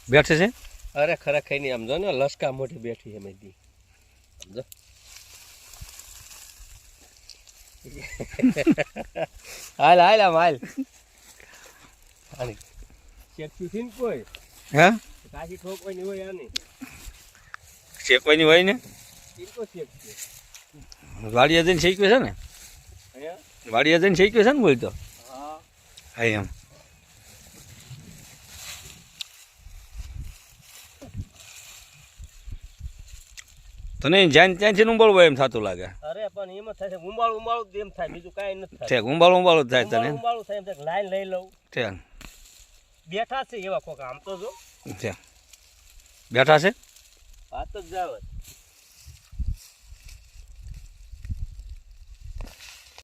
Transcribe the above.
બેઠે છે અરે ખરા ખાઈને આમ જો ને લસકા મોટી બેઠી એમ દી સમજો હાલ હાલ આમ હાલ આની શેકથી થઈને કોઈ હે કાશી ઠોકવાની હોય આની શેકવાની હોય ને ઈકો શેક છે વાડિયા જઈને શેક્યું છે ને અહીંયા વાડિયા જઈને શેક્યું છે ને બોલતો હા હા એમ તને જ્યાં ત્યાંથી ઉંબાળવું એમ થતું લાગે અરે પણ એમ જ થાય છે ઉંબાળું જ એમ થાય બીજું કાંઈ નથી થાય ઠેક ઉંબાળું જ થાય તને ઉંબાળું થાય એમ થાય લાઈન લઈ લઉં ઠેક બેઠા છે એવા કોક આમ તો જો ઠેક બેઠા છે વાત જ જાવ